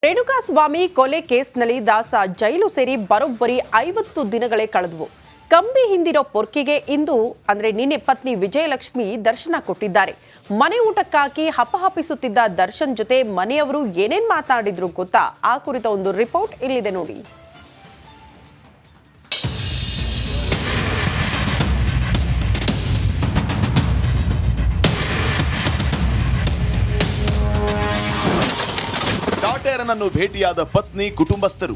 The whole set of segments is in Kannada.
ರೇಣುಕಾಸ್ವಾಮಿ ಕೊಲೆ ಕೇಸ್ನಲ್ಲಿ ದಾಸ ಜೈಲು ಸೇರಿ ಬರೋಬ್ಬರಿ 50 ದಿನಗಳೇ ಕಳೆದವು. ಕಂಬಿ ಹಿಂದಿರೋ ಪೊರ್ಕಿಗೆ ಇಂದು ನಿನ್ನೆ ಪತ್ನಿ ವಿಜಯಲಕ್ಷ್ಮಿ ದರ್ಶನ ಕೊಟ್ಟಿದ್ದಾರೆ. ಮನೆ ಊಟಕ್ಕಾಗಿ ಹಪಹಪಿಸುತ್ತಿದ್ದ ದರ್ಶನ್ ಜೊತೆ ಮನೆಯವರು ಏನೇನ್ ಮಾತಾಡಿದ್ರು ಗೊತ್ತಾ? ಆ ಕುರಿತ ಒಂದು ರಿಪೋರ್ಟ್ ಇಲ್ಲಿದೆ ನೋಡಿ. ಕಾಟೇರನನ್ನು ಭೇಟಿಯಾದ ಪತ್ನಿ, ಕುಟುಂಬಸ್ಥರು.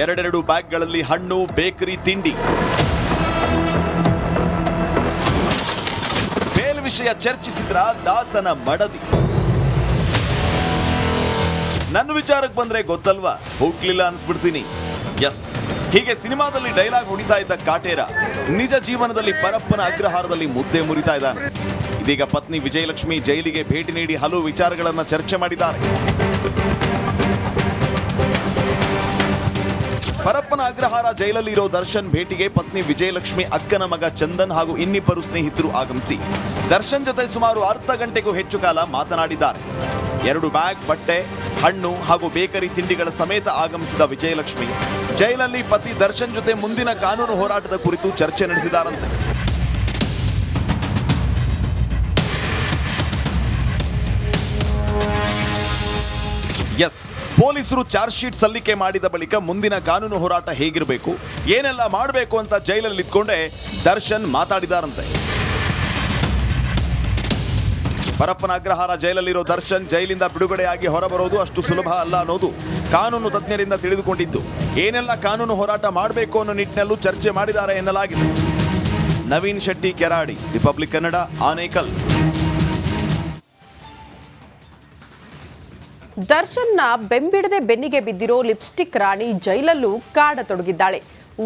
ಎರಡೆರಡು ಬ್ಯಾಗ್ಗಳಲ್ಲಿ ಹಣ್ಣು, ಬೇಕರಿ, ತಿಂಡಿ. ಬೇಲ್ ವಿಷಯ ಚರ್ಚಿಸಿದ್ರ ದಾಸನ ಮಡದಿ. ನನ್ನ ವಿಚಾರಕ್ಕೆ ಬಂದ್ರೆ ಗೊತ್ತಲ್ವಾ, ಹೋಗ್ಲಿಲ್ಲ ಅನ್ಸ್ಬಿಡ್ತೀನಿ. ಎಸ್, ಹೀಗೆ ಸಿನಿಮಾದಲ್ಲಿ ಡೈಲಾಗ್ ಹೊಡಿತಾ ಇದ್ದ ಕಾಟೇರ ನಿಜ ಜೀವನದಲ್ಲಿ ಪರಪ್ಪನ ಅಗ್ರಹಾರದಲ್ಲಿ ಮುದ್ದೆ ಮುರಿತಾ ಇದ್ದಾನೆ. ಇದೀಗ ಪತ್ನಿ ವಿಜಯಲಕ್ಷ್ಮಿ ಜೈಲಿಗೆ ಭೇಟಿ ನೀಡಿ ಹಲವು ವಿಚಾರಗಳನ್ನು ಚರ್ಚೆ ಮಾಡಿದ್ದಾರೆ. ಪರಪ್ಪನ ಅಗ್ರಹಾರ ಜೈಲಲ್ಲಿರೋ ದರ್ಶನ್ ಭೇಟಿಗೆ ಪತ್ನಿ ವಿಜಯಲಕ್ಷ್ಮಿ, ಅಕ್ಕನ ಮಗ ಚಂದನ್ ಹಾಗೂ ಇನ್ನಿಬ್ಬರು ಸ್ನೇಹಿತರು ಆಗಮಿಸಿ ದರ್ಶನ್ ಜೊತೆ ಸುಮಾರು ಅರ್ಧ ಗಂಟೆಗೂ ಹೆಚ್ಚು ಕಾಲ ಮಾತನಾಡಿದ್ದಾರೆ. 2 ಬ್ಯಾಗ್ ಬಟ್ಟೆ, ಹಣ್ಣು ಹಾಗೂ ಬೇಕರಿ ತಿಂಡಿಗಳ ಸಮೇತ ಆಗಮಿಸಿದ ವಿಜಯಲಕ್ಷ್ಮಿ ಜೈಲಲ್ಲಿ ಪತಿ ದರ್ಶನ್ ಜೊತೆ ಮುಂದಿನ ಕಾನೂನು ಹೋರಾಟದ ಕುರಿತು ಚರ್ಚೆ ನಡೆಸಿದಾರಂತೆ. ಎಸ್, ಪೊಲೀಸರು ಚಾರ್ಜ್ ಶೀಟ್ ಸಲ್ಲಿಕೆ ಮಾಡಿದ ಬಳಿಕ ಮುಂದಿನ ಕಾನೂನು ಹೋರಾಟ ಹೇಗಿರಬೇಕು, ಏನೆಲ್ಲ ಮಾಡಬೇಕು ಅಂತ ಜೈಲಲ್ಲಿ ಇದ್ಕೊಂಡೇ ದರ್ಶನ್ ಮಾತಾಡಿದಾರಂತೆ. ಪರಪ್ಪನ ಅಗ್ರಹಾರ ಜೈಲಲ್ಲಿರೋ ದರ್ಶನ್ ಜೈಲಿಂದ ಬಿಡುಗಡೆಯಾಗಿ ಹೊರಬರೋದು ಅಷ್ಟು ಸುಲಭ ಅಲ್ಲ ಅನ್ನೋದು ಕಾನೂನು ತಜ್ಞರಿಂದ ತಿಳಿದುಕೊಂಡಿದ್ದು, ಏನೆಲ್ಲ ಕಾನೂನು ಹೋರಾಟ ಮಾಡಬೇಕು ಅನ್ನೋ ನಿಟ್ಟಿನಲ್ಲೂ ಚರ್ಚೆ ಮಾಡಿದ್ದಾರೆ ಎನ್ನಲಾಗಿದೆ. ನವೀನ್ ಶೆಟ್ಟಿ, ಕೆರಾಡಿ, ರಿಪಬ್ಲಿಕ್ ಕನ್ನಡ, ಆನೇಕಲ್. ದರ್ಶನ್ನ ಬೆಂಬಿಡದೆ ಬೆನ್ನಿಗೆ ಬಿದ್ದಿರೋ ಲಿಪ್ಸ್ಟಿಕ್ ರಾಣಿ ಜೈಲಲ್ಲೂ ಕಾಡತೊಡಗಿದ್ದಾಳೆ.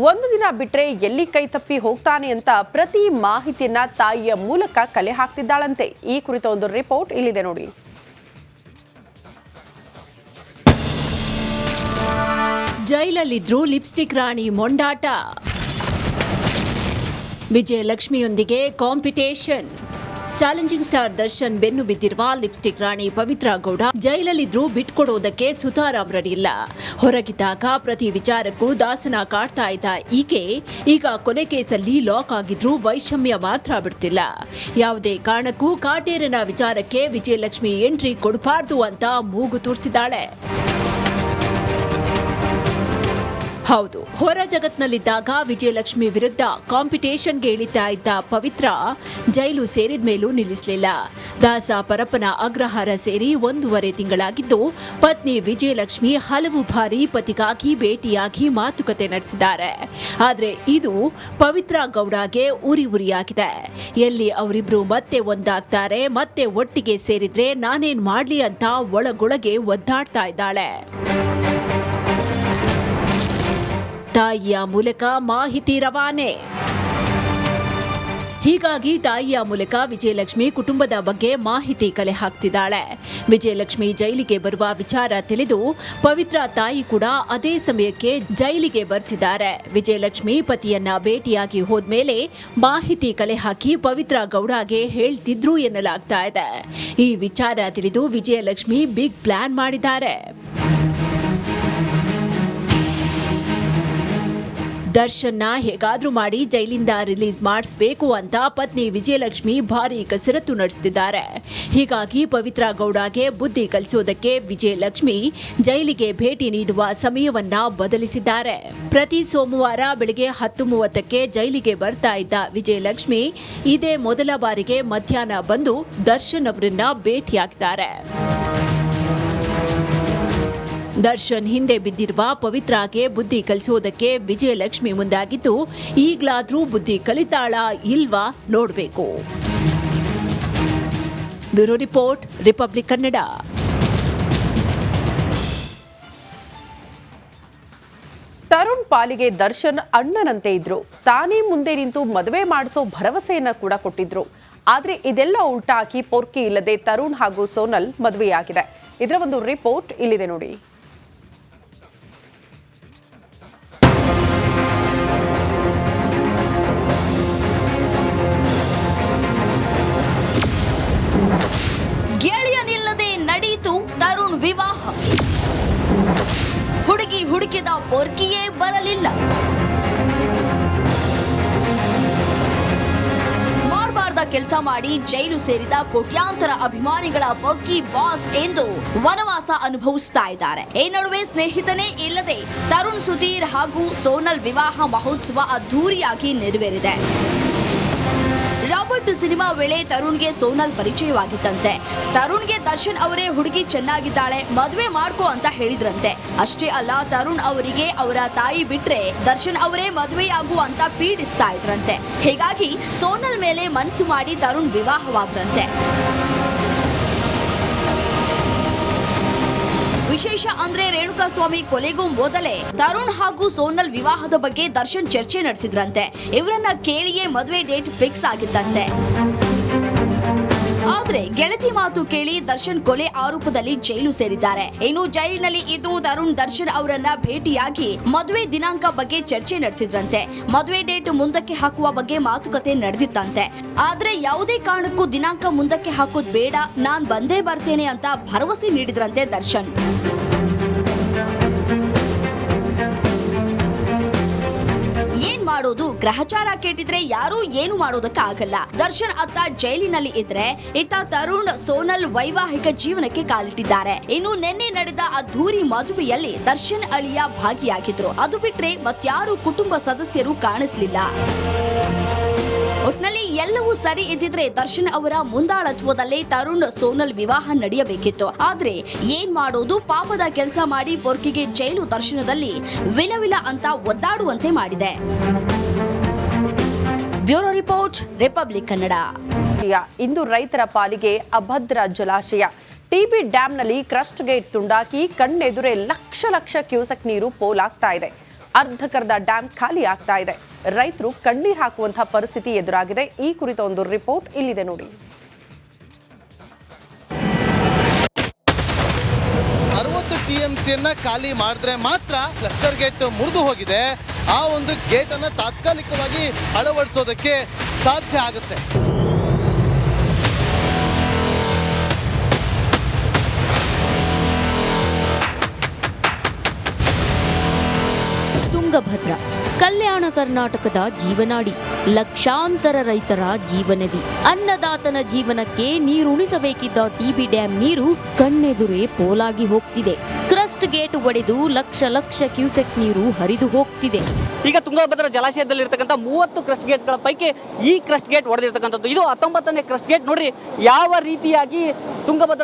ಒಂದು ದಿನ ಬಿಟ್ರೆ ಎಲ್ಲಿ ಕೈ ತಪ್ಪಿ ಹೋಗ್ತಾನೆ ಅಂತ ಪ್ರತಿ ಮಾಹಿತಿಯನ್ನ ತಾಯಿಯ ಮೂಲಕ ಕಲೆ ಹಾಕ್ತಿದ್ದಾಳಂತೆ. ಈ ಕುರಿತ ಒಂದು ರಿಪೋರ್ಟ್ ಇಲ್ಲಿದೆ ನೋಡಿ. ಜೈಲಲ್ಲಿದ್ರು ಲಿಪ್ಸ್ಟಿಕ್ ರಾಣಿ ಮೊಂಡಾಟ. ವಿಜಯಲಕ್ಷ್ಮಿಯೊಂದಿಗೆ ಕಾಂಪಿಟೇಷನ್. ಚಾಲೆಂಜಿಂಗ್ ಸ್ಟಾರ್ ದರ್ಶನ್ ಬೆನ್ನು ಬಿದ್ದಿರುವ ಲಿಪ್ಸ್ಟಿಕ್ ರಾಣಿ ಪವಿತ್ರ ಗೌಡ ಜೈಲಲ್ಲಿದ್ರೂ ಬಿಟ್ಕೊಡೋದಕ್ಕೆ ಸುತಾರಾಮ್ ರೆಡಿಯಿಲ್ಲ. ಹೊರಗಿದ್ದಾಗ ಪ್ರತಿ ವಿಚಾರಕ್ಕೂ ದಾಸನ ಕಾಡ್ತಾ ಇದ್ದ ಈಕೆ ಈಗ ಕೊಲೆ ಕೇಸಲ್ಲಿ ಲಾಕ್ ಆಗಿದ್ರೂ ವೈಷಮ್ಯ ಮಾತ್ರ ಬಿಡ್ತಿಲ್ಲ. ಯಾವುದೇ ಕಾರಣಕ್ಕೂ ಕಾಟೇರನ ವಿಚಾರಕ್ಕೆ ವಿಜಯಲಕ್ಷ್ಮಿ ಎಂಟ್ರಿ ಕೊಡಬಾರ್ದು ಅಂತ ಮೂಗು ತೂರಿಸಿದ್ದಾಳೆ. ಹೌದು, ಹೊರ ಜಗತ್ನಲ್ಲಿದ್ದಾಗ ವಿಜಯಲಕ್ಷ್ಮಿ ವಿರುದ್ಧ ಕಾಂಪಿಟೇಷನ್ಗೆ ಇಳಿತಾ ಇದ್ದ ಪವಿತ್ರ ಜೈಲು ಸೇರಿದ ಮೇಲೂ ನಿಲ್ಲಿಸಲಿಲ್ಲ. ದಾಸ ಪರಪ್ಪನ ಅಗ್ರಹಾರ ಸೇರಿ 1.5 ತಿಂಗಳಾಗಿದ್ದು ಪತ್ನಿ ವಿಜಯಲಕ್ಷ್ಮಿ ಹಲವು ಬಾರಿ ಪತಿಗಾಗಿ ಭೇಟಿಯಾಗಿ ಮಾತುಕತೆ ನಡೆಸಿದ್ದಾರೆ. ಆದರೆ ಇದು ಪವಿತ್ರ ಗೌಡಗೆ ಉರಿಯಾಗಿದೆ. ಎಲ್ಲಿ ಅವರಿಬ್ರು ಮತ್ತೆ ಒಂದಾಗ್ತಾರೆ, ಮತ್ತೆ ಒಟ್ಟಿಗೆ ಸೇರಿದ್ರೆ ನಾನೇನ್ ಮಾಡ್ಲಿ ಅಂತ ಒಳಗೊಳಗೆ ಒದ್ದಾಡ್ತಾ ಇದ್ದಾಳೆ. ತಾಯಿಯ ಮೂಲಕ ಮಾಹಿತಿ ರವಾನೆ. ಹೀಗಾಗಿ ತಾಯಿಯ ಮೂಲಕ ವಿಜಯಲಕ್ಷ್ಮಿ ಕುಟುಂಬದ ಬಗ್ಗೆ ಮಾಹಿತಿ ಕಲೆ ಹಾಕ್ತಿದ್ದಾಳೆ. ವಿಜಯಲಕ್ಷ್ಮಿ ಜೈಲಿಗೆ ಬರುವ ವಿಚಾರ ತಿಳಿದು ಪವಿತ್ರ ತಾಯಿ ಕೂಡ ಅದೇ ಸಮಯಕ್ಕೆ ಜೈಲಿಗೆ ಬರ್ತಿದ್ದಾರೆ. ವಿಜಯಲಕ್ಷ್ಮಿ ಪತಿಯನ್ನ ಭೇಟಿಯಾಗಿ ಹೋದ್ಮೇಲೆ ಮಾಹಿತಿ ಕಲೆ ಹಾಕಿ ಪವಿತ್ರ ಗೌಡಗೆ ಹೇಳ್ತಿದ್ರು ಎನ್ನಲಾಗ್ತಾ ಇದೆ. ಈ ವಿಚಾರ ತಿಳಿದು ವಿಜಯಲಕ್ಷ್ಮಿ ಬಿಗ್ ಪ್ಲಾನ್ ಮಾಡಿದ್ದಾರೆ. ದರ್ಶನ್ನ ಹೇಗಾದ್ರೂ ಮಾಡಿ ಜೈಲಿಂದ ರಿಲೀಸ್ ಮಾಡಿಸಬೇಕು ಅಂತ ಪತ್ನಿ ವಿಜಯಲಕ್ಷ್ಮಿ ಭಾರಿ ಕಸರತ್ತು ನಡೆಸುತ್ತಿದ್ದಾರೆ. ಹೀಗಾಗಿ ಪವಿತ್ರ ಗೌಡಗೆ ಬುದ್ಧಿ ಕಲಿಸೋದಕ್ಕೆ ವಿಜಯಲಕ್ಷ್ಮಿ ಜೈಲಿಗೆ ಭೇಟಿ ನೀಡುವ ಸಮಯವನ್ನ ಬದಲಿಸಿದ್ದಾರೆ. ಪ್ರತಿ ಸೋಮವಾರ ಬೆಳಗ್ಗೆ 10:30ಕ್ಕೆ ಜೈಲಿಗೆ ಬರ್ತಾ ಇದ್ದ ವಿಜಯಲಕ್ಷ್ಮಿ ಇದೇ ಮೊದಲ ಬಾರಿಗೆ ಮಧ್ಯಾಹ್ನ ಬಂದು ದರ್ಶನ್ ಅವರನ್ನ ಭೇಟಿಯಾಗಿದ್ದಾರೆ. ದರ್ಶನ್ ಹಿಂದೆ ಬಿದ್ದಿರುವ ಪವಿತ್ರಾಗೆ ಬುದ್ಧಿ ಕಲಿಸೋದಕ್ಕೆ ವಿಜಯಲಕ್ಷ್ಮಿ ಮುಂದಾಗಿದ್ದು, ಈಗ್ಲಾದ್ರೂ ಬುದ್ಧಿ ಕಲಿತಾಳಾ ಇಲ್ವಾ ನೋಡಬೇಕು. Bureau report, Republic Kannada. Tarun ಪಾಲಿಗೆ ದರ್ಶನ್ ಅಣ್ಣನಂತೆ ಇದ್ರು. ತಾನೇ ಮುಂದೆ ನಿಂತು ಮದುವೆ ಮಾಡಿಸೋ ಭರವಸೆಯನ್ನ ಕೂಡ ಕೊಟ್ಟಿದ್ರು. ಆದ್ರೆ ಇದೆಲ್ಲ ಉಲ್ಟಾಕಿ ಪೊರ್ಕಿ ಇಲ್ಲದೆ ತರುಣ್ ಹಾಗೂ ಸೋನಲ್ ಮದುವೆಯಾಗಿದೆ. ಇದರ ಒಂದು ರಿಪೋರ್ಟ್ ಇಲ್ಲಿದೆ ನೋಡಿ. ಹುಡುಕಿದ ಪೊರ್ಕಿಯೇ ಬರಲಿಲ್ಲ. ಮಾಡಬಾರ್ದ ಕೆಲಸ ಮಾಡಿ ಜೈಲು ಸೇರಿದ ಕೋಟ್ಯಾಂತರ ಅಭಿಮಾನಿಗಳ ಪೊರ್ಕಿ ಬಾಸ್ ಎಂದು ವನವಾಸ ಅನುಭವಿಸ್ತಾ ಇದ್ದಾರೆ. ಈ ನಡುವೆ ಸ್ನೇಹಿತನೇ ಇಲ್ಲದೆ ತರುಣ್ ಸುಧೀರ್ ಹಾಗೂ ಸೋನಲ್ ವಿವಾಹ ಮಹೋತ್ಸವ ಅದ್ದೂರಿಯಾಗಿ ನೆರವೇರಿದೆ. ರಾಬರ್ಟ್ ಸಿನಿಮಾ ವೇಳೆ ತರುಣ್ಗೆ ಸೋನಲ್ ಪರಿಚಯವಾಗಿತ್ತಂತೆ. ತರುಣ್ಗೆ ದರ್ಶನ್ ಅವರೇ ಹುಡುಗಿ ಚೆನ್ನಾಗಿದ್ದಾಳೆ, ಮದುವೆ ಮಾಡ್ಕೋ ಅಂತ ಹೇಳಿದ್ರಂತೆ. ಅಷ್ಟೇ ಅಲ್ಲ, ತರುಣ್ ಅವರಿಗೆ ಅವರ ತಾಯಿ ಬಿಟ್ರೆ ದರ್ಶನ್ ಅವರೇ ಮದುವೆಯಾಗು ಅಂತ ಪೀಡಿಸ್ತಾ ಇದ್ರಂತೆ. ಹೀಗಾಗಿ ಸೋನಲ್ ಮೇಲೆ ಮನಸ್ಸು ಮಾಡಿ ತರುಣ್ ವಿವಾಹವಾದ್ರಂತೆ. ವಿಶೇಷ ಅಂದ್ರೆ ರೇಣುಕಾಸ್ವಾಮಿ ಕೊಲೆಗೂ ಮೊದಲೇ ತರುಣ್ ಹಾಗೂ ಸೋನಲ್ ವಿವಾಹದ ಬಗ್ಗೆ ದರ್ಶನ್ ಚರ್ಚೆ ನಡೆಸಿದ್ರಂತೆ. ಇವರನ್ನ ಕೇಳಿಯೇ ಮದುವೆ ಡೇಟ್ ಫಿಕ್ಸ್ ಆಗಿತ್ತಂತೆ. ಆದ್ರೆ ಗೆಳತಿ ಮಾತು ಕೇಳಿ ದರ್ಶನ್ ಕೊಲೆ ಆರೋಪದಲ್ಲಿ ಜೈಲು ಸೇರಿದ್ದಾರೆ. ಇನ್ನು ಜೈಲಿನಲ್ಲಿ ಇದ್ರೂ ತರುಣ್ ದರ್ಶನ್ ಅವರನ್ನ ಭೇಟಿಯಾಗಿ ಮದುವೆ ದಿನಾಂಕ ಬಗ್ಗೆ ಚರ್ಚೆ ನಡೆಸಿದ್ರಂತೆ. ಮದುವೆ ಡೇಟ್ ಮುಂದಕ್ಕೆ ಹಾಕುವ ಬಗ್ಗೆ ಮಾತುಕತೆ ನಡೆದಿತ್ತಂತೆ. ಆದ್ರೆ ಯಾವುದೇ ಕಾರಣಕ್ಕೂ ದಿನಾಂಕ ಮುಂದಕ್ಕೆ ಹಾಕೋದ್ ಬೇಡ, ನಾನ್ ಬಂದೇ ಬರ್ತೇನೆ ಅಂತ ಭರವಸೆ ನೀಡಿದ್ರಂತೆ ದರ್ಶನ್. ಏನ್ ಮಾಡೋದು, ಗ್ರಹಚಾರ ಕೆಟ್ಟಿದ್ರೆ ಯಾರೂ ಏನು ಮಾಡೋದಕ್ಕೆ ಆಗಲ್ಲ. ದರ್ಶನ್ ಅತ್ತ ಜೈಲಿನಲ್ಲಿ ಇದ್ರೆ ಇತ್ತ ತರುಣ್ ಸೋನಲ್ ವೈವಾಹಿಕ ಜೀವನಕ್ಕೆ ಕಾಲಿಟ್ಟಿದ್ದಾರೆ. ಇನ್ನು ನಿನ್ನೆ ನಡೆದ ಅದ್ದೂರಿ ಮದುವೆಯಲ್ಲಿ ದರ್ಶನ್ ಅಳಿಯ ಭಾಗಿಯಾಗಿದ್ರು. ಅದು ಬಿಟ್ರೆ ಮತ್ಯಾರು ಕುಟುಂಬ ಸದಸ್ಯರು ಕಾಣಿಸ್ಲಿಲ್ಲ. ಒಟ್ನಲ್ಲಿ ಎಲ್ಲವೂ ಸರಿ ಇದ್ದಿದ್ರೆ ದರ್ಶನ್ ಅವರ ಮುಂದಾಳತ್ವದಲ್ಲೇ ತರುಣ್ ಸೋನಲ್ ವಿವಾಹ ನಡೆಯಬೇಕಿತ್ತು. ಆದ್ರೆ ಏನ್ ಮಾಡೋದು, ಪಾಪದ ಕೆಲಸ ಮಾಡಿ ಪೊರ್ಕಿಗೆ ಜೈಲು ದರ್ಶನದಲ್ಲಿ ವಿಲವಿಲ ಅಂತ ಒದ್ದಾಡುವಂತೆ ಮಾಡಿದೆ. Bureau report, Republic Kannada. ಇಂದು ರೈತರ ಪಾಲಿಗೆ ಅಭದ್ರ ಜಲಾಶಯ. ಟಿಬಿ ಡ್ಯಾಂನಲ್ಲಿ ಕ್ರಸ್ಟ್ ಗೇಟ್ ತುಂಡಾಕಿ ಕಣ್ಣೆದುರೇ ಲಕ್ಷ ಕ್ಯೂಸೆಕ್ ನೀರು ಪೋಲಾಗ್ತಾ ಇದೆ. ಅರ್ಧಕರ್ಧ ಡ್ಯಾಂ ಖಾಲಿ ಆಗ್ತಾ ಇದೆ. ರೈತರು ಕಣ್ಣೀರು ಹಾಕುವಂತಹ ಪರಿಸ್ಥಿತಿ ಎದುರಾಗಿದೆ. ಈ ಕುರಿತ ಒಂದು ರಿಪೋರ್ಟ್ ಇಲ್ಲಿದೆ ನೋಡಿ. 60 TMCಯನ್ನ ಖಾಲಿ ಮಾಡಿದ್ರೆ ಮಾತ್ರ ಕ್ಲಸ್ಟರ್ ಗೇಟ್ ಮುರಿದು ಹೋಗಿದೆ. ಆ ಒಂದು ಗೇಟ್ ಅನ್ನ ತಾತ್ಕಾಲಿಕವಾಗಿ ಅಳವಡಿಸೋದಕ್ಕೆ ಸಾಧ್ಯ ಆಗುತ್ತೆ. ತುಂಗಭದ್ರಾ ಕಲ್ಯಾಣ ಕರ್ನಾಟಕದ ಜೀವನಾಡಿ, ಲಕ್ಷಾಂತರ ರೈತರ ಜೀವನದಿ. ಅನ್ನದಾತನ ಜೀವನಕ್ಕೆ ನೀರುಣಿಸಬೇಕಿದ್ದ ಟಿಬಿ ಡ್ಯಾಂ ನೀರು ಕಣ್ಣೆದುರೇ ಪೋಲಾಗಿ ಹೋಗ್ತಿದೆ. ಕ್ರಸ್ಟ್ ಗೇಟ್ ಒಡೆದು ಲಕ್ಷ ಕ್ಯೂಸೆಕ್ ನೀರು ಹರಿದು ಹೋಗ್ತಿದೆ. ಈಗ ತುಂಗಭದ್ರಾ ಜಲಾಶಯದಲ್ಲಿರ್ತಕ್ಕಂಥ 30 ಕ್ರಸ್ಟ್ ಗೇಟ್ಗಳ ಪೈಕಿ ಈ ಕ್ರಸ್ಟ್ ಗೇಟ್ ಒಡೆದಿರ್ತಕ್ಕಂಥದ್ದು. ಇದು 19ನೇ ಕ್ರಸ್ಟ್ ಗೇಟ್. ನೋಡ್ರಿ ಯಾವ ರೀತಿಯಾಗಿ ತುಂಗಭದ್ರಾ